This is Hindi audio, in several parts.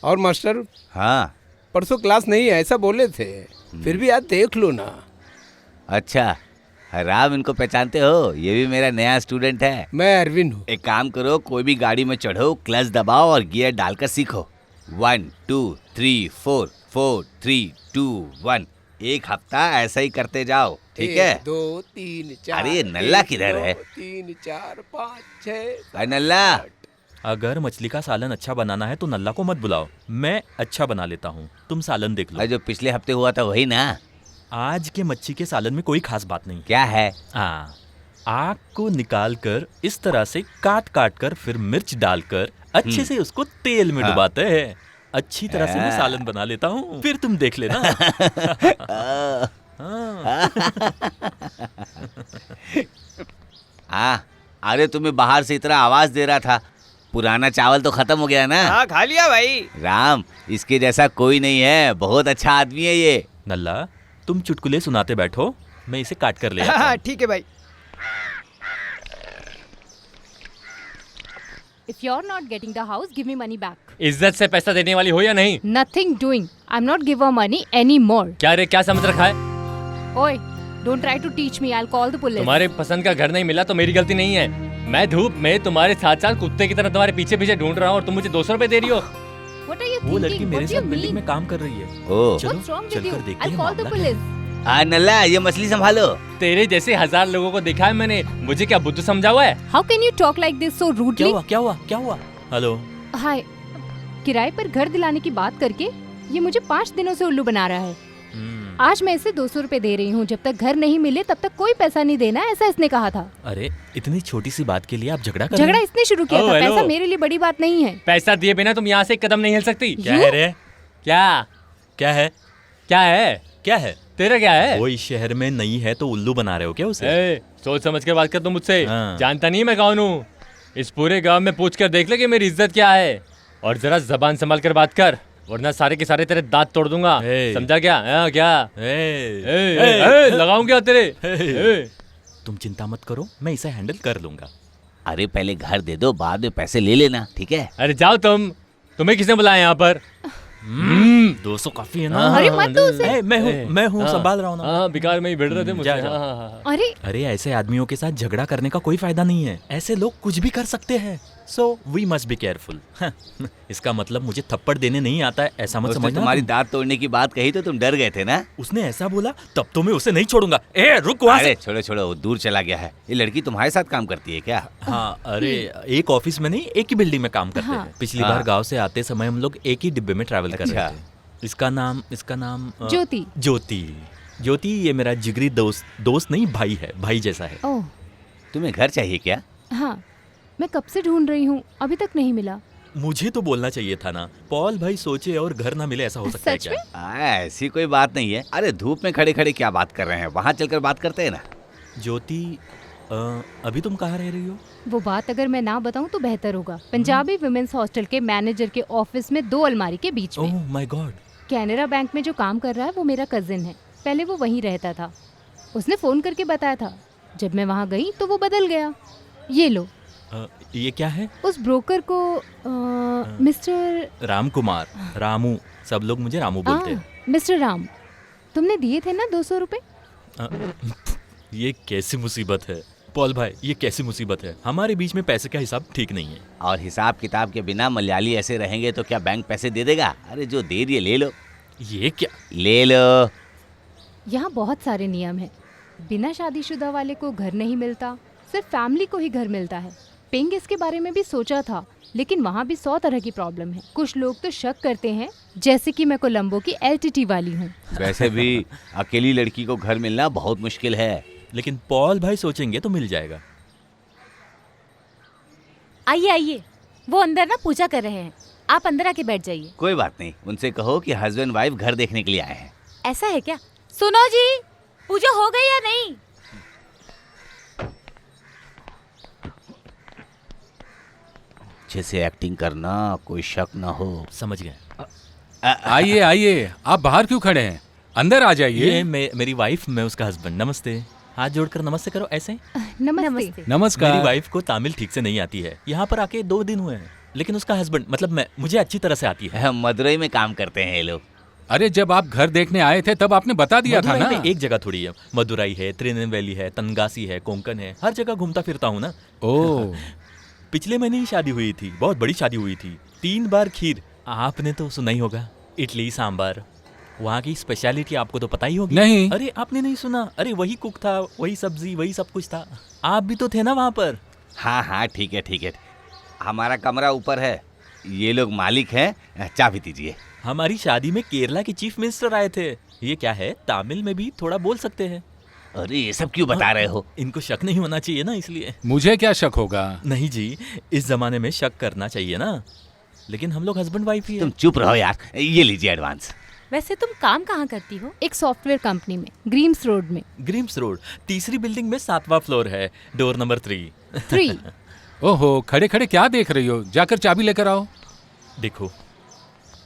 और मास्टर, हाँ। परसों क्लास नहीं है ऐसा बोले थे, फिर भी आज देख लो ना। अच्छा, राम इनको पहचानते हो? ये भी मेरा नया स्टूडेंट है। मैं अरविंद हूँ। एक काम करो, कोई भी गाड़ी में चढ़ो, क्लच दबाओ और गियर डालकर सीखो। 1 2 3 4 4 3 2 1। एक हफ्ता ऐसा ही करते जाओ, ठीक है? 1 2 3 4। अरे ये नल्ला किधर है? 3 4 5 6। अरे नल्ला। अगर मछली का सालन अच्छा बनाना है तो नल्ला को मत बुलाओ, मैं अच्छा बना लेता हूँ, तुम सालन देख लो। अरे जो पिछले हफ्ते हुआ था वही ना? आज के मच्छी के सालन में कोई खास बात नहीं। क्या है? हाँ, आग को निकाल कर इस तरह से काट काट कर फिर मिर्च डालकर अच्छे से उसको तेल में डुबाते हैं। अच्छी तरह से मैं सालन बना लेता हूँ, फिर तुम देख लेना। हाँ, अरे तुम्हें बाहर से इतना आवाज दे रहा था, पुराना चावल तो खत्म हो गया ना? हाँ खा लिया भाई। राम, इसके जैसा कोई नहीं है, बहुत अच्छा आदमी है ये। नल्ला, तुम चुटकुले सुनाते बैठो, मैं इसे काट कर ले आता हाँ हूँ। ठीक है भाई। If you're not getting the house, give me money back. इज्जत से पैसा देने वाली हो या नहीं? Nothing doing. I'm not give her money anymore. क्या रे, क्या समझ रखा है? Oi, don't try to teach me. I'll call the police. तुम्हारे पसंद का घर नहीं मिला तो मेरी गलती नहीं है। मैं धूप में तुम्हारे साथ साथ कुत्ते की तरह तुम्हारे पीछे पीछे ढूंढ रहा हूँ और तुम मुझे 200 रुपए दे रही हो। What are you वो लड़की thinking? मेरे What do you साथ बिल्डिंग mean? में काम कर रही है। ओ, चलो What's wrong with चलकर you? देखते I'll हैं call the मामला क्या है। police. हाँ नल्ला, ये मछली संभालो। तेरे जैसे 1000 लोगों को देखा है मैंने, मुझे क्या बुद्धू समझा हुआ है? How can you talk like this so क्या rudely? हुआ क्या हुआ क्या हुआ? हेलो, हाय, किराए पर घर दिलाने की बात करके ये मुझे 5 दिनों से उल्लू बना रहा है। आज मैं इसे 200 रुपए दे रही हूँ, जब तक घर नहीं मिले तब तक कोई पैसा नहीं देना, ऐसा इसने कहा था। अरे इतनी छोटी सी बात के लिए आप झगड़ा कर रहे झगड़ा हैं? इसने शुरू किया ओ, था, हेलो। पैसा मेरे लिए बड़ी बात नहीं है। पैसा दिए बिना तुम यहाँ से एक कदम नहीं हिल सकती। क्या है रे? क्या क्या है? क्या है? क्या है? तेरा क्या है? वो इस शहर में नहीं है तो उल्लू बना रहे हो क्या उसे? सोच समझ कर बात कर तुम मुझसे। हाँ। जानता नहीं मैं कौन हूँ? इस पूरे गांव में पूछ कर देख ले कि मेरी इज्जत क्या है, और जरा जबान संभाल कर बात कर, वरना सारे के सारे तेरे दांत तोड़ दूंगा। समझा क्या? क्या लगाऊं क्या तेरे? तुम चिंता मत करो, मैं इसे हैंडल कर लूंगा। अरे पहले घर दे दो, बाद में पैसे ले लेना, ठीक है? अरे जाओ तुम्हें किसने बुलाया यहाँ पर? 200 काफी है ना? अरे मत दो उसे। मैं हूँ संभाल रहा हूँ ना। हाँ, बिकार में ही भिड़ रहे थे मुझसे। जा। हाँ। अरे अरे ऐसे आदमियों के साथ झगड़ा करने का कोई फायदा नहीं है, ऐसे लोग कुछ भी कर सकते हैं। So we must be careful. इसका मतलब मुझे थप्पड़ देने नहीं आता है ऐसा मत उसने समझना। तुम्हारी दांत तोड़ने की बात कही तो तुम डर गए थे ना? उसने ऐसा बोला तब तो मैं उसे नहीं छोड़ूंगा। ए रुक वहाँ अरे से। छोड़ो छोड़ो, वो दूर चला गया है। ये लड़की तुम्हारे साथ काम करती है क्या? हाँ, अरे एक ऑफिस में नहीं, एक ही बिल्डिंग में काम करते हैं। पिछली बार गांव से आते समय हम लोग एक ही डिब्बे में ट्रैवल कर रहे थे। इसका नाम ज्योति। ज्योति ये मेरा जिगरी दोस्त नहीं भाई है, भाई जैसा है। ओह तुम्हें घर चाहिए क्या? हाँ, मैं कब से ढूंढ रही हूँ, अभी तक नहीं मिला। मुझे तो बोलना चाहिए था ना। पॉल भाई सोचे और घर ना मिले, ऐसा हो सकता है सच क्या? ऐसी कोई बात नहीं है। अरे धूप में खड़े खड़े क्या बात कर रहे हैं, वहाँ चलकर बात करते हैं ना। ज्योति, अभी तुम कहाँ रह रही हो? वो बात अगर मैं ना बताऊं तो बेहतर होगा। पंजाबी विमेंस हॉस्टल के मैनेजर के ऑफिस में 2 अलमारी के बीच में। Oh my God. Canara bank में जो काम कर रहा है वो मेरा कजिन है, पहले वो वहीं रहता था। उसने फोन करके बताया था, जब मैं वहाँ गई तो वो बदल गया। ये लो। ये क्या है? उस ब्रोकर को मिस्टर राम कुमार, रामू, सब लोग मुझे रामू बोलते हैं। मिस्टर राम, तुमने दिए थे ना 200 रुपए? ये कैसी मुसीबत है पॉल भाई, ये कैसी मुसीबत है? हमारे बीच में पैसे का हिसाब ठीक नहीं है। और हिसाब किताब के बिना मलयाली ऐसे रहेंगे तो क्या बैंक पैसे दे देगा? अरे जो दे दिए ले लो। ये क्या? ले लो। यहाँ बहुत सारे नियम हैं। बिना शादीशुदा वाले को घर नहीं मिलता, सिर्फ फैमिली को ही घर मिलता है। पिंग इसके बारे में भी सोचा था, लेकिन वहाँ भी 100 तरह की प्रॉब्लम है। कुछ लोग तो शक करते हैं, जैसे कि मैं कोलंबो की LTT वाली हूँ। वैसे भी अकेली लड़की को घर मिलना बहुत मुश्किल है। लेकिन पॉल भाई सोचेंगे तो मिल जाएगा। आइए आइए, वो अंदर ना पूजा कर रहे हैं, आप अंदर आके बैठ जाइए। कोई बात नहीं, उनसे कहो कि हस्बैंड वाइफ घर देखने के लिए आए हैं। ऐसा है क्या? सुनो जी, पूजा हो गई या नहीं? अच्छे से एक्टिंग करना, कोई शक ना हो। समझ गए। आइए आइए, आप बाहर क्यों खड़े हैं? अंदर आ जाइए। ये मेरी वाइफ, मैं उसका हस्बैंड। नमस्ते। हाथ जोड़कर नमस्ते करो ऐसे। नमस्ते। नमस्कार। मेरी वाइफ को तमिल ठीक से नहीं आती है, यहाँ पर आके 2 दिन हुए हैं, लेकिन उसका हस्बैंड मतलब मैं मुझे अच्छी तरह से आती है। मदुरई में काम करते हैं ये लोग। अरे जब आप घर देखने आए थे तब आपने बता दिया था मदुरई ना। में एक जगह थोड़ी है, मदुरई है, त्रिनेलवेली है, तनगासी है, कोंकण है, हर जगह घूमता फिरता हूँ ना। ओह पिछले महीने ही शादी हुई थी, बहुत बड़ी शादी हुई थी, 3 बार खीर। आपने तो सुना ही होगा, इडली सांभर वहाँ की स्पेशलिटी आपको तो पता ही होगी। नहीं। अरे आपने नहीं सुना? अरे वही कुक था, वही सब्जी, वही सब कुछ था। आप भी तो थे ना वहाँ पर। हाँ हाँ ठीक है ठीक है, हमारा कमरा ऊपर है, ये लोग मालिक हैं, चाबी दीजिए। हमारी शादी में केरला के चीफ मिनिस्टर आए थे। ये क्या है, तमिल में भी थोड़ा बोल सकते हैं। अरे ये सब क्यों बता रहे हो? इनको शक नहीं होना चाहिए ना, इसलिए। मुझे क्या शक होगा? नहीं जी, इस जमाने में शक करना चाहिए ना, लेकिन हम लोग हस्बैंड वाइफ ही तुम है। चुप रहो यार, ये लीजिए एडवांस। वैसे तुम काम कहाँ करती हो? एक सॉफ्टवेयर कंपनी में, ग्रीम्स रोड में। ग्रीम्स रोड, तीसरी बिल्डिंग में 7वां फ्लोर है, डोर नंबर 3। 3। ओहो, खड़े खड़े क्या देख रही हो? जाकर चाबी लेकर आओ। देखो,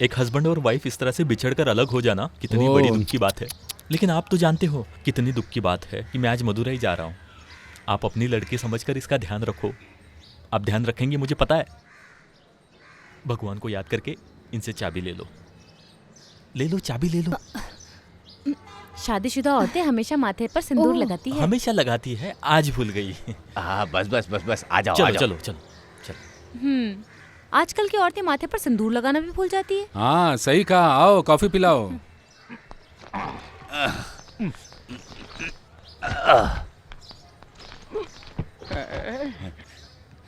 एक हस्बैंड और वाइफ इस तरह से बिछड़कर अलग हो जाना कितनी ओह। बड़ी दुख की बात है। लेकिन आप तो जानते हो कितनी दुख की बात है कि मैं आज मदुरई जा रहा हूँ। आप अपनी लड़की समझकर इसका ध्यान रखो। आप ध्यान रखेंगे मुझे पता है। भगवान को याद करके इनसे चाबी ले लो। ले लो, चाबी ले लो। शादीशुदा औरतें हमेशा माथे पर सिंदूर ओह। लगाती है। हमेशा लगाती है, आज भूल गई। हाँ बस बस बस बस, आ जाओ आ चलो जाओ। चलो चलो चलो। आजकल की औरतें माथे पर सिंदूर लगाना भी भूल जाती है। हाँ सही कहा, आओ कॉफी पिलाओ।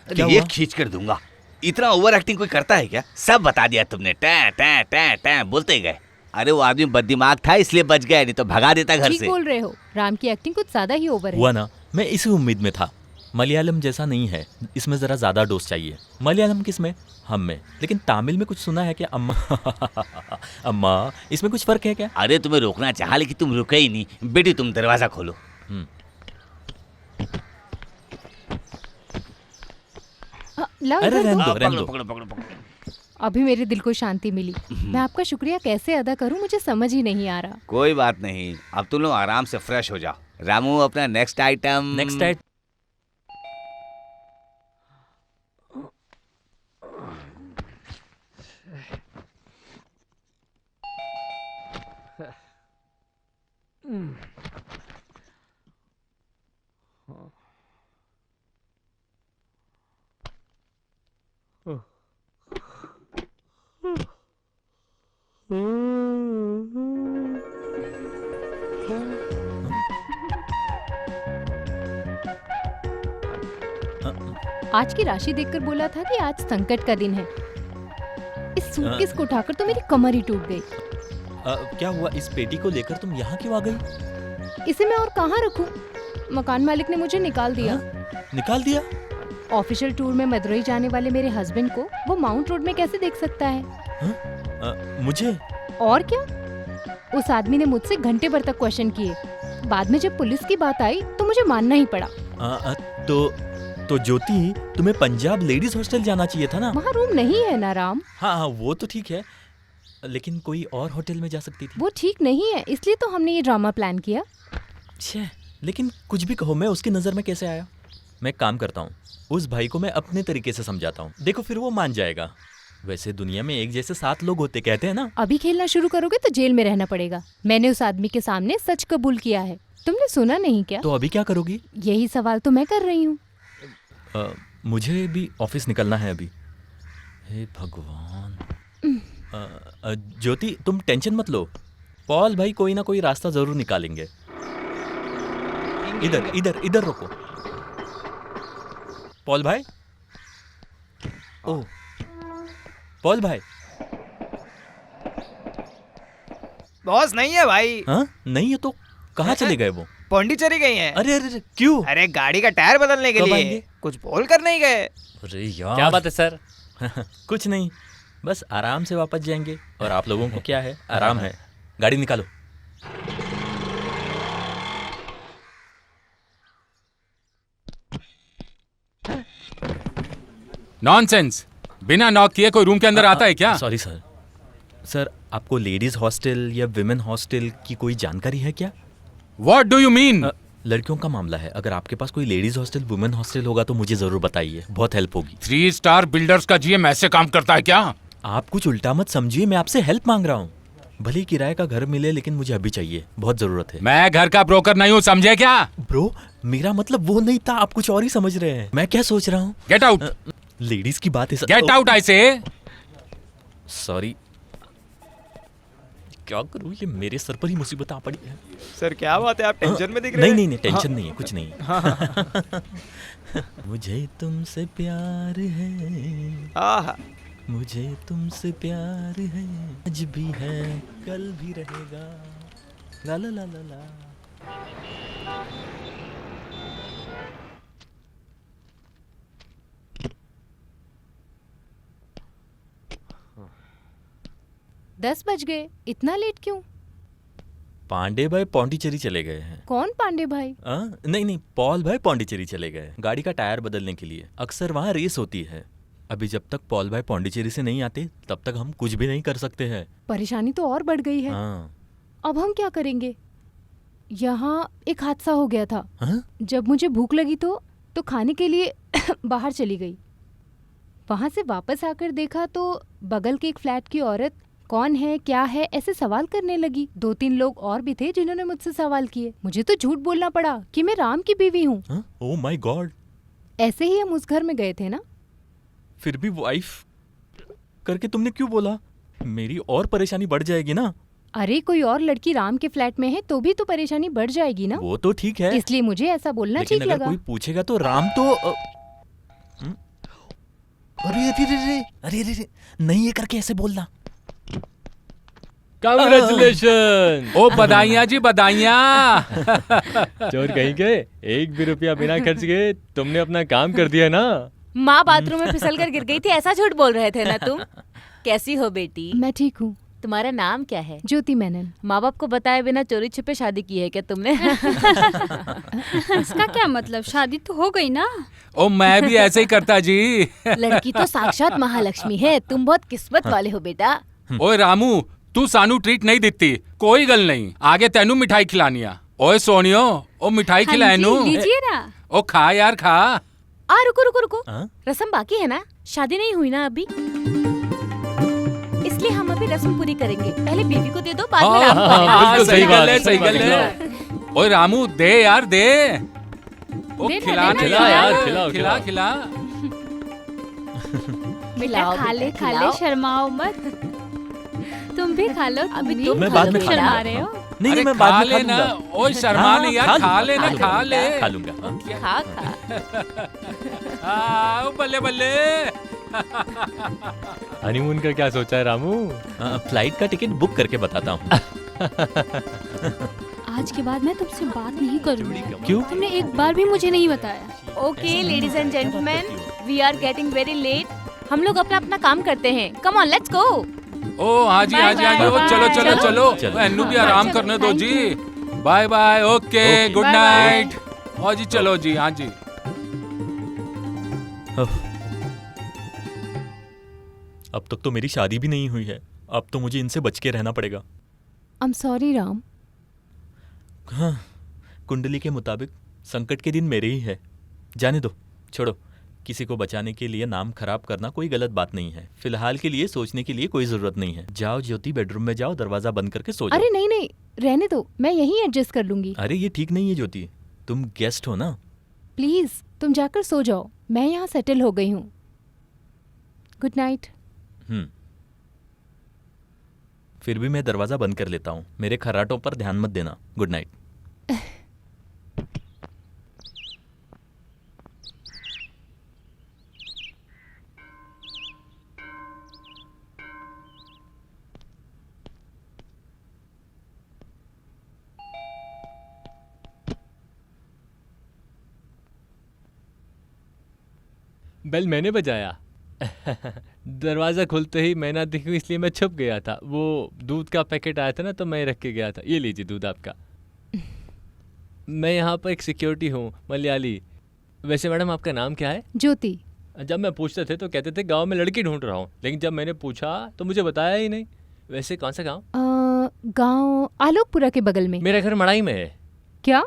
क्या ये हुआ? खींच कर दूंगा। इतना ओवर एक्टिंग कोई करता है क्या? सब बता दिया तुमने, टैं टैं टैं टैं बोलते गए। अरे वो आदमी बददिमाग था इसलिए बच गया, नहीं तो भगा देता घर ठीक से। बोल रहे हो, राम की एक्टिंग कुछ ज्यादा ही ओवर है। हुआ ना, मैं इसी उम्मीद में था। मलयालम जैसा नहीं है, इसमें जरा ज्यादा डोज चाहिए। मलयालम किस में? हम में। लेकिन तमिल में कुछ सुना है क्या? अम्मा अम्मा, इसमें कुछ फर्क है क्या? अरे तुम्हें रोकना चाहा लेकिन तुम रुके ही नहीं। बेटी तुम दरवाजा खोलो। लाओ अरे इधर रहने दो। दो, रहने पकड़ो दो। पकड़ो पकड़ो पकड़ो। अभी मेरे दिल को शांति मिली। मैं आपका शुक्रिया कैसे अदा करूं, मुझे समझ ही नहीं आ रहा। कोई बात नहीं, अब तुम लोग आराम से फ्रेश हो जाओ। रामू अपना नेक्स्ट आइटम। नेक्स्ट आइट आज की राशि देखकर बोला था कि आज संकट का दिन है। इस सूटकेस को उठाकर तो मेरी कमर ही टूट गई। क्या हुआ? इस पेटी को लेकर तुम यहाँ क्यों आ गई? इसे मैं और कहाँ रखूं? मकान मालिक ने मुझे निकाल दिया। निकाल दिया? ऑफिशियल टूर में मदुरई जाने वाले मेरे हस्बैंड को वो माउंट रोड में कैसे देख सकता है? मुझे? और क्या, उस आदमी ने मुझसे घंटे भर तक क्वेश्चन किए। बाद में जब पुलिस की बात आई तो मुझे मानना ही पड़ा। तो ज्योति, तुम्हें पंजाब लेडीज हॉस्टल जाना चाहिए था ना? वहाँ रूम नहीं है ना राम। हाँ, वो तो ठीक है, लेकिन कोई और होटल में जा सकती थी। वो ठीक नहीं है, इसलिए तो हमने ये ड्रामा प्लान किया। छे, लेकिन कुछ भी कहो, मैं उसकी नज़र में कैसे आया? मैं एक काम करता हूँ, उस भाई को मैं अपने तरीके से समझाता हूँ, देखो फिर वो मान जाएगा। वैसे दुनिया में एक जैसे 7 लोग होते, कहते हैं ना। अभी खेलना शुरू करोगे तो जेल में रहना पड़ेगा। मैंने उस आदमी के सामने सच कबूल किया है। तुमने सुना नहीं क्या? तो अभी क्या करोगी? यही सवाल तो मैं कर रही हूँ। मुझे भी ऑफिस निकलना है अभी। हे भगवान। ज्योति, तुम टेंशन मत लो, पॉल भाई कोई ना कोई रास्ता जरूर निकालेंगे। इधर इधर इधर रुको। पॉल भाई, ओह पॉल भाई। बॉस नहीं है भाई। हाँ नहीं है तो कहाँ चले गए वो? पौंडीचेरी गई हैं। अरे अरे अरे, क्यों? अरे गाड़ी का टायर बदलने के कब लिए। आएंगे? कुछ बोल कर नहीं गए। अरे यार, क्या बात है सर? कुछ नहीं, बस आराम से वापस जाएंगे। और आप लोगों को क्या है, आराम है। गाड़ी निकालो। नॉनसेंस, बिना नॉक किए कोई रूम के अंदर आता है क्या? Sorry sir. सर, आपको लेडीज हॉस्टल या विमेन हॉस्टल की कोई जानकारी है क्या? What do you mean? लड़कियों का मामला है, अगर आपके पास कोई लेडीज हॉस्टल, वुमेन हॉस्टल होगा तो मुझे जरूर बताइए, बहुत हेल्प होगी। 3 स्टार बिल्डर्स का जीएम ऐसे काम करता है क्या? आप कुछ उल्टा मत समझिए, मैं आपसे हेल्प मांग रहा हूँ। भले ही किराए का घर मिले, लेकिन मुझे अभी चाहिए, बहुत जरूरत है। मैं घर का ब्रोकर नहीं हूँ, समझे क्या? ब्रो, मेरा मतलब वो नहीं था, आप कुछ और ही समझ रहे हैं। मैं क्या सोच रहा हूँ? Get out. लेडीज की बात है। गेट आउट ऐसे। सॉरी, क्या करूँ, ये मेरे सर पर ही मुसीबत आ पड़ी है। सर क्या बात है, आप टेंशन में दिख रहे हैं। नहीं, टेंशन नहीं है, कुछ नहीं है। मुझे तुमसे प्यार है, आहा, मुझे तुमसे प्यार है, आज भी है कल भी रहेगा, ला ला ला ला ला। 10 बज गए, इतना लेट क्यों? पांडे भाई पौंडीचेरी चले गए हैं। कौन पांडे भाई? नहीं, पॉल भाई पौंडीचेरी चले गए गाड़ी का टायर बदलने के लिए। अक्सर वहाँ रेस होती है। अभी जब तक पॉल भाई पौंडीचेरी से नहीं आते तब तक हम कुछ भी नहीं कर सकते हैं। परेशानी तो और बढ़ गई है। हाँ। अब हम क्या करेंगे? यहाँ एक हादसा हो गया था। हाँ? जब मुझे भूख लगी तो खाने के लिए बाहर चली गई। वहाँ से वापस आकर देखा तो बगल के एक फ्लैट की औरत कौन है, क्या है, ऐसे सवाल करने लगी। 2-3 लोग और भी थे जिन्होंने मुझसे सवाल किए। मुझे तो झूठ बोलना पड़ा कि मैं राम की बीवी हूँ। Oh my God. ऐसे ही हम उस घर में गए थे ना। फिर भी वाइफ करके तुमने क्यों बोला? मेरी और परेशानी बढ़ जाएगी ना। अरे कोई और लड़की राम के फ्लैट में है तो भी तो परेशानी बढ़ जाएगी ना। वो तो ठीक है, इसलिए मुझे ऐसा बोलना लेकिन ठीक अगर लगा। कोई पूछेगा तो राम तो अरे नहीं, ये करके ऐसे बोलना। कांग्रेचुलेशन। ओ बधाइयाँ जी, बधाइयाँ। चोर कहीं के, एक भी रुपया बिना खर्च के तुमने अपना काम कर दिया ना। माँ बाथरूम में फिसल कर गिर गई थी, ऐसा झूठ बोल रहे थे ना तुम। कैसी हो बेटी? मैं ठीक हूँ। तुम्हारा नाम क्या है? ज्योति मेनन। माँ बाप को बताए बिना चोरी छिपे शादी की है क्या तुमने? इसका क्या मतलब? शादी तो हो गई ना। ओ मैं भी ऐसे ही करता जी। लड़की तो साक्षात महालक्ष्मी है, तुम बहुत किस्मत वाले हो बेटा। ओए रामू, तू सानू ट्रीट नहीं देती, कोई गल नहीं, आगे तेनू मिठाई खिलानी आ। ओए सोनियो, ओ मिठाई खिलाए नू। लीजिए ना। ओ खा यार खा। रुको। रस्म बाकी है ना, शादी नहीं हुई ना अभी, इसलिए हम अभी रस्म पूरी करेंगे। पहले बीवी को दे दो, बाद में राम को देना। बिल्कुल सही गल है, बात, सही गल है। ओए रामू दे यार दे। ओ देना, खिला देना, नहीं खिला यार, यार, खिलाओ, खिला खिलाओ। खिला। बेटा खा ले शर्माओ मत। तुम भी खा लो। अभी तुम तुम भी मैं बाद में खा शर्मा लूंगा। रहे हो। नहीं, अरे मैं बाद खा में खा लेना। लूंगा। ओए शर्मा नहीं यार, खा लेना, खा ले। खा लूंगा। खा। आओ बल्ले बल्ले। हनीमून का क्या सोचा है रामू? फ्लाइट का टिकट बुक करके बताता हूँ। आज के बाद मैं तुमसे बात नहीं करूंगी। क्यों? तुमने एक बार भी मुझे नहीं बताया। Okay ladies and gentleman, we are getting very late. हम लोग अपना काम करते हैं। Come on, let's go. ओ हाँ जी, हाँ जी, हाँ जी। ओ चलो चलो चलो, चलो। एन्नू भी आराम करने दो जी। Bye bye, okay, good Bye, night. ओ जी चलो जी, हाँ जी। अब तक तो मेरी शादी भी नहीं हुई है, अब तो मुझे इनसे बच के रहना पड़ेगा। I am sorry Ram. हाँ, कुंडली के मुताबिक संकट के दिन मेरे ही है। जाने दो, छोड़ो। किसी को बचाने के लिए नाम खराब करना कोई गलत बात नहीं है। फिलहाल के लिए सोचने के लिए कोई जरूरत नहीं है। जाओ ज्योति, बेडरूम में जाओ, दरवाजा बंद करके सो जाओ। अरे नहीं, रहने दो, मैं यहीं एडजस्ट कर लूंगी। अरे ये ठीक नहीं है ज्योति, तुम गेस्ट हो ना। प्लीज तुम जाकर सो जाओ, मैं यहाँ सेटल हो गई हूँ। Good night. फिर भी मैं दरवाजा बंद कर लेता हूँ, मेरे खर्राटों पर ध्यान मत देना। Good night. बेल मैंने बजाया। दरवाजा खुलते ही मैं ना दिखूं इसलिए मैं छुप गया था। वो दूध का पैकेट आया था ना, तो मैं रख के गया था। ये लीजिए दूध आपका। मैं यहाँ पर एक सिक्योरिटी हूँ, मलयाली। वैसे मैडम आपका नाम क्या है? ज्योति। जब मैं पूछते थे तो कहते थे गांव में लड़की ढूंढ रहा हूँ, लेकिन जब मैंने पूछा तो मुझे बताया ही नहीं। वैसे कौन सा गांव? गांव आलोकपुरा के बगल में। मेरा घर मड़ाई में है। क्या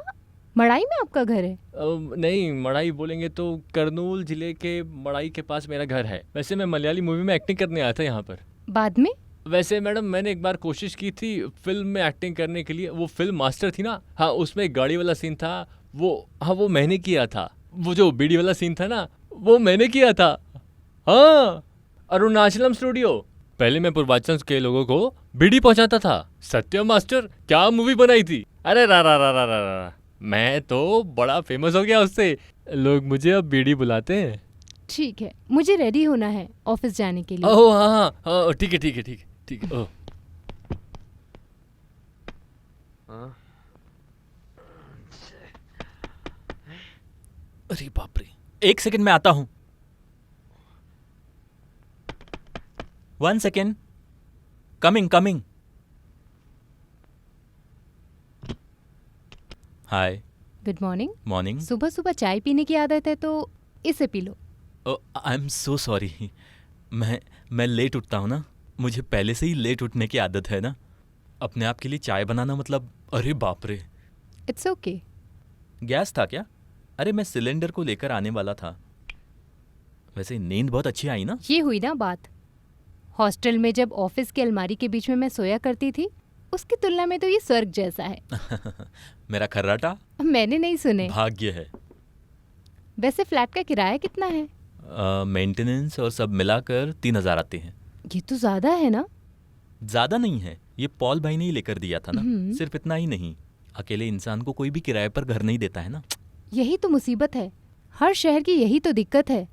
मड़ाई में आपका घर है? नहीं, मड़ाई बोलेंगे तो करनूल जिले के मड़ाई के पास मेरा घर है। वैसे मैं मलयाली मूवी में एक्टिंग करने आया था यहाँ पर। बाद में? वैसे मैडम मैंने एक बार कोशिश की थी फिल्म में एक्टिंग करने के लिए। वो फिल्म मास्टर थी ना, हाँ, उसमें एक गाड़ी वाला सीन था, वो मैंने किया था। वो जो बीड़ी वाला सीन था ना, वो मैंने किया था। हाँ, अरुणाचलम स्टूडियो। पहले मैं पूर्वांचल के लोगों को बीड़ी पहुंचाता था। सत्यम मास्टर, क्या मूवी बनाई थी। अरे रा रा रा रा रा रा, मैं तो बड़ा फेमस हो गया उससे। लोग मुझे अब बीड़ी बुलाते हैं। ठीक है, मुझे रेडी होना है ऑफिस जाने के लिए। ओह हाँ हाँ हाँ, ठीक है ठीक है ठीक है ठीक है। ओह अरे बाप रे, 1 सेकंड में आता हूं। 1 second, coming coming. Hi. Good morning. Morning. सुबह सुबह चाय पीने की आदत है तो इसे पी लो। आई एम सो सॉरी, मैं लेट उठता हूँ ना, मुझे पहले से ही लेट उठने की आदत है ना। अपने आप के लिए चाय बनाना मतलब, अरे बाप रे। It's okay. गैस था क्या? अरे मैं सिलेंडर को लेकर आने वाला था। वैसे नींद बहुत अच्छी आई ना। ये हुई ना बात। हॉस्टल में जब ऑफिस की अलमारी के बीच में मैं सोया करती थी, उसकी तुलना में तो ये स्वर्ग जैसा है। मेरा खर्राटा मैंने नहीं सुने। भाग्य है। वैसे फ्लैट का किराया कितना है? मेंटेनेंस और सब मिलाकर 3,000 आते हैं। ये तो ज्यादा है ना। ज्यादा नहीं है, ये पॉल भाई ने ही लेकर दिया था ना। सिर्फ इतना ही नहीं, अकेले इंसान को कोई भी किराए पर घर नहीं देता है ना। यही तो मुसीबत है, हर शहर की यही तो दिक्कत है।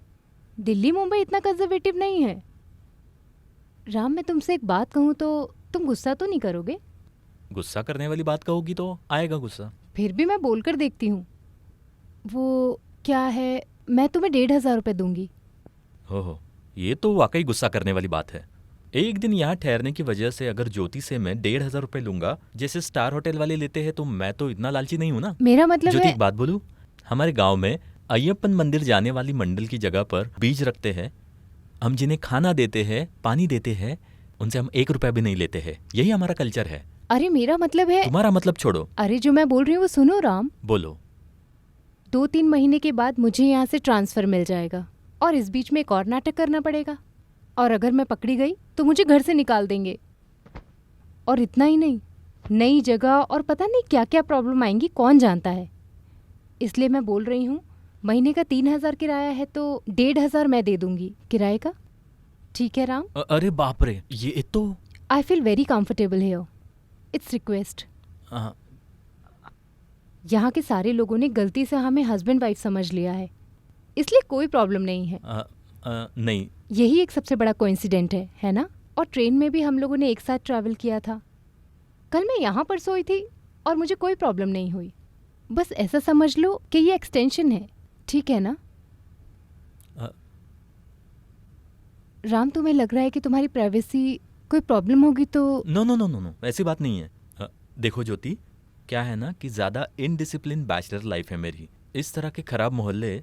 दिल्ली मुंबई इतना कंजर्वेटिव नहीं है। राम, मैं तुमसे एक बात कहूँ तो तुम गुस्सा तो नहीं करोगे? गुस्सा करने वाली बात कहोगी तो आएगा गुस्सा। फिर भी मैं बोलकर देखती हूँ। वो क्या है, मैं तुम्हें 1,500 रुपये दूंगी। हो, ये तो वाकई गुस्सा करने वाली बात है। एक दिन यहाँ ठहरने की वजह से अगर ज्योति से मैं 1,500 रुपये लूंगा जैसे स्टार होटल वाले लेते हैं, तो मैं तो इतना लालची नहीं हूँ ना। मेरा मतलब ज्योति, है... एक बात बोलूं, हमारे गांव में अय्यप्पन मंदिर जाने वाली मंडल की जगह पर बीज रखते हैं। हम जिन्हें खाना देते हैं, पानी देते हैं, उनसे हम 1 रुपया भी नहीं लेते हैं। यही हमारा कल्चर है। अरे मेरा मतलब है... तुम्हारा मतलब छोड़ो। अरे जो मैं बोल रही हूँ वो सुनो राम। बोलो। 2-3 महीने के बाद मुझे यहाँ से ट्रांसफर मिल जाएगा और इस बीच में एक और नाटक करना पड़ेगा, और अगर मैं पकड़ी गई तो मुझे घर से निकाल देंगे। और इतना ही नहीं, नई जगह और पता नहीं क्या क्या प्रॉब्लम आएंगी, कौन जानता है। इसलिए मैं बोल रही हूँ, महीने का 3,000 किराया है तो 1,500 मैं दे दूंगी किराए का। ठीक है राम? अरे बाप रे, ये तो... I feel very comfortable here. It's request. यहाँ के सारे लोगों ने गलती से हमें हस्बैंड वाइफ समझ लिया है, इसलिए कोई प्रॉब्लम नहीं है। नहीं, यही एक सबसे बड़ा कोइंसिडेंट है ना? और ट्रेन में भी हम लोगों ने एक साथ ट्रैवल किया था। कल मैं यहाँ पर सोई थी और मुझे कोई प्रॉब्लम नहीं हुई। बस ऐसा समझ लो कि ये एक्सटेंशन है, ठीक है ना? राम, तुम्हें लग रहा है कि तुम्हारी प्राइवेसी कोई प्रॉब्लम होगी तो... नो, ऐसी बात नहीं है। देखो ज्योति, क्या है ना कि ज़्यादा इनडिसिप्लिन बैचलर लाइफ है मेरी। इस तरह के खराब मोहल्ले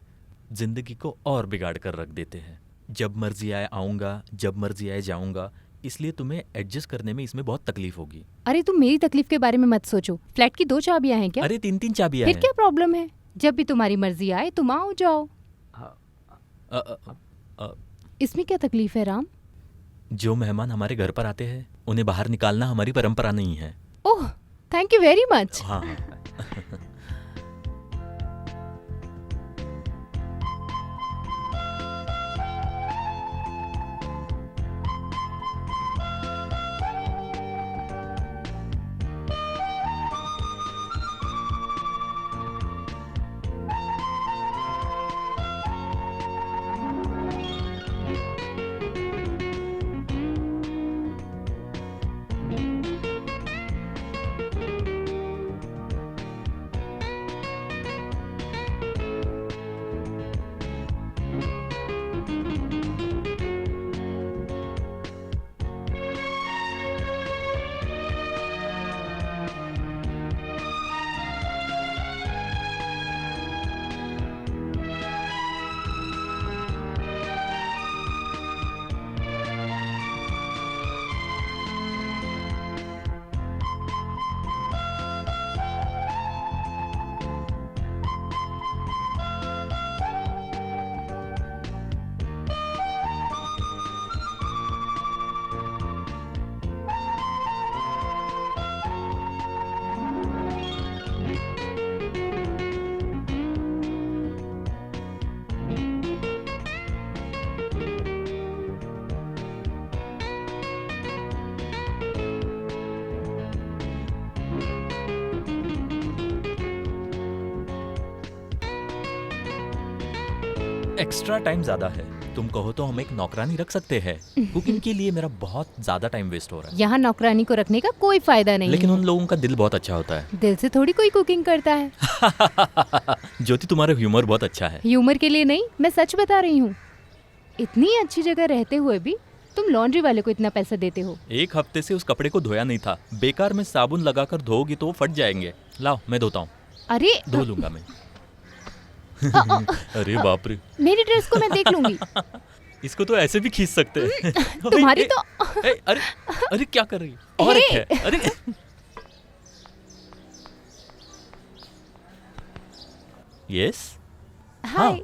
जिंदगी को और बिगाड़ कर रख देते हैं। जब मर्जी आए आऊँगा, जब मर्जी आए जाऊँगा, इसलिए तुम्हें एडजस्ट करने में इसमें बहुत तकलीफ होगी। अरे तुम मेरी तकलीफ के बारे में मत सोचो। फ्लैट की 2 चाबियां हैं क्या? अरे 3-3 चाबियां फिर हैं। क्या प्रॉब्लम है? जब भी तुम्हारी मर्जी आए तुम आओ जाओ। इसमें क्या तकलीफ है राम? जो मेहमान हमारे घर पर आते हैं उन्हें बाहर निकालना हमारी परंपरा नहीं है। ओह, थैंक यू वेरी मच। हाँ। एक्स्ट्रा टाइम ज्यादा है। तुम कहो तो हम एक नौकरानी रख सकते हैं। कुकिंग के लिए मेरा बहुत ज्यादा टाइम वेस्ट हो रहा है। यहाँ नौकरानी को रखने का कोई फायदा नहीं लेकिन है। उन लोगों का दिल बहुत अच्छा होता है। दिल से थोड़ी कोई कुकिंग करता है। ज्योति, तुम्हारा ह्यूमर बहुत अच्छा है। ह्यूमर के लिए नहीं, मैं सच बता रही हूँ। इतनी अच्छी जगह रहते हुए भी तुम लॉन्ड्री वाले को इतना पैसा देते हो। एक हफ्ते से उस कपड़े को धोया नहीं था। बेकार में साबुन लगाकर धोगी तो वो फट जाएंगे। लाओ मैं धोता हूँ। अरे धो लूंगा मैं। अरे बाप रे, मेरी ड्रेस को मैं देख लूंगी। इसको तो ऐसे भी खींच सकते हैं। तुम्हारी तो अरे अरे क्या कर रही है? और एक है। अरे यस। हाय।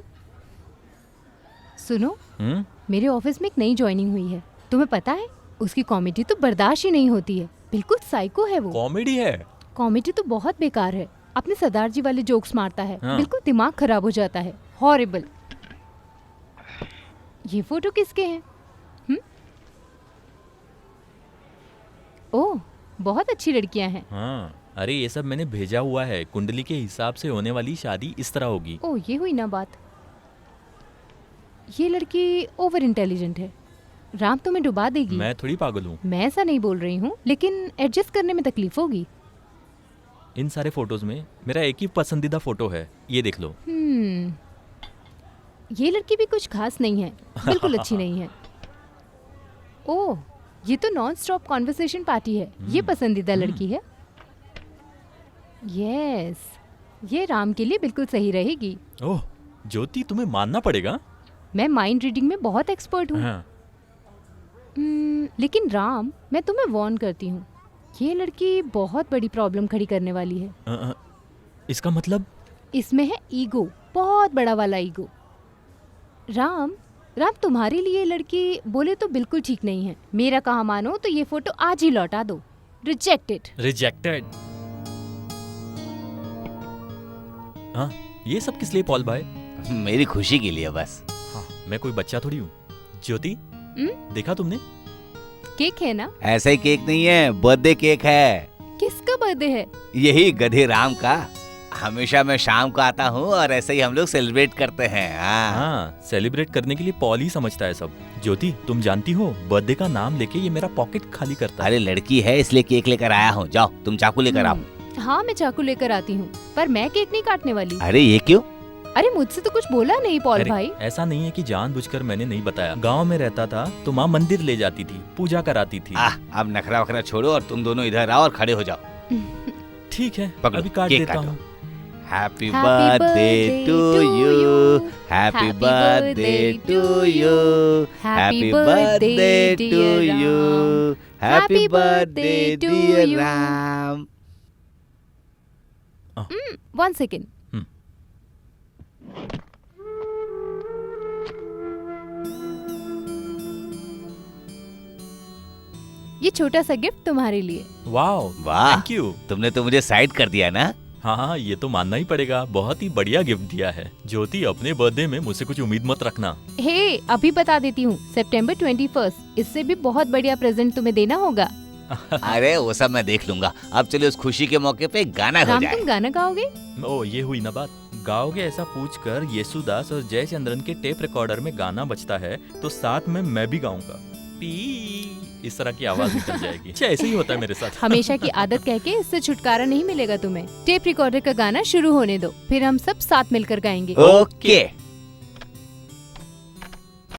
सुनो, मेरे ऑफिस में एक नई ज्वाइनिंग हुई है। तुम्हें पता है, उसकी कॉमेडी तो बर्दाश्त ही नहीं होती है। बिल्कुल साइको है वो। कॉमेडी है? कॉमेडी तो बहुत बेकार है। अपने सरदार जी वाले जोक्स मारता है। हाँ। बिल्कुल दिमाग खराब हो जाता है। हॉरिबल। ये फोटो किसके हैं? ओह, बहुत अच्छी लड़कियां हैं। हाँ, अरे ये सब मैंने भेजा हुआ है। कुंडली के हिसाब से होने वाली शादी इस तरह होगी। ओह, ये हुई ना बात। ये लड़की ओवर इंटेलिजेंट है। राम तुम्हें डुबा देगी। मैं थोड़ी पागल हूँ। मैं ऐसा नहीं बोल रही हूँ, लेकिन एडजस्ट करने में तकलीफ होगी। इन सारे फोटोज में मेरा एक ही पसंदीदा फोटो है, ये देख लो। ये लड़की भी कुछ खास नहीं है, बिल्कुल अच्छी नहीं है। ओह, ये तो नॉन स्टॉप कॉन्वर्सेशन पार्टी है। ये पसंदीदा लड़की है। यस, ये राम के लिए बिल्कुल सही रहेगी। ओह ज्योति, तुम्हें मानना पड़ेगा। मैं माइंड रीडिंग में बहुत एक्सपर्ट हूँ। हाँ। लेकिन राम, मैं तुम्हें वार्न करती हूँ, ये लड़की बहुत बड़ी प्रॉब्लम खड़ी करने वाली है। इसका मतलब? इसमें है ईगो, बहुत बड़ा वाला ईगो। राम, तुम्हारे लिए लड़की बोले तो बिल्कुल ठीक नहीं है। मेरा कहा मानो तो ये फोटो आज ही लौटा दो। रिजेक्टेड। रिजेक्टेड? हाँ, ये सब किस लिए पॉल भाई? मेरी खुशी के लिए बस। हाँ, मैं कोई बच्चा थोड़ी हूँ। ज्योति, देखा तुमने? केक है ना? ऐसा ही केक नहीं है, बर्थडे केक है। किसका बर्थडे है? यही गधे राम का। हमेशा मैं शाम को आता हूँ और ऐसे ही हम लोग सेलिब्रेट करते हैं। हाँ, सेलिब्रेट करने के लिए पॉल ही समझता है सब। ज्योति, तुम जानती हो, बर्थडे का नाम लेके ये मेरा पॉकेट खाली करता है। अरे लड़की है इसलिए केक लेकर आया हूँ। जाओ तुम चाकू लेकर आओ। हाँ, मैं चाकू लेकर आती हूँ, पर मैं केक नहीं काटने वाली। अरे ये क्यों? अरे मुझसे तो कुछ बोला नहीं पॉल भाई। ऐसा नहीं है कि जानबूझकर मैंने नहीं बताया। गांव में रहता था तो माँ मंदिर ले जाती थी, पूजा कराती थी। अब नखरा वखरा छोड़ो और तुम दोनों इधर आओ और खड़े हो जाओ। ठीक है, पकड़ो, अभी काट केक देता काटो। हूँ। Happy birthday to you, happy birthday to you, happy birthday to you, happy birthday dear Ram. 1 second. ये छोटा सा गिफ्ट तुम्हारे लिए। वाओ, वाह, थैंक यू। तुमने तो मुझे साइड कर दिया ना। हाँ, ये तो मानना ही पड़ेगा। बहुत ही बढ़िया गिफ्ट दिया है। ज्योति, अपने बर्थडे में मुझसे कुछ उम्मीद मत रखना। हे, अभी बता देती हूँ, सितंबर 21। इससे भी बहुत बढ़िया प्रेजेंट तुम्हें देना होगा। अरे वो सब मैं देख लूंगा। अब चलिए उस खुशी के मौके पे गाना हो राम, जाए। तुम गाना गाओगे? ओ, ये हुई ना बात। गाओगे ऐसा पूछकर येसुदास और जयचंद्रन के टेप रिकॉर्डर में गाना बजता है तो साथ में मैं भी गाऊंगा। पी, इस तरह की आवाज निकल जाएगी। अच्छा, ऐसे ही होता है मेरे साथ। हमेशा की आदत कह के इससे छुटकारा नहीं मिलेगा तुम्हें। टेप रिकॉर्डर का गाना शुरू होने दो, फिर हम सब साथ मिलकर गाएंगे। ओके।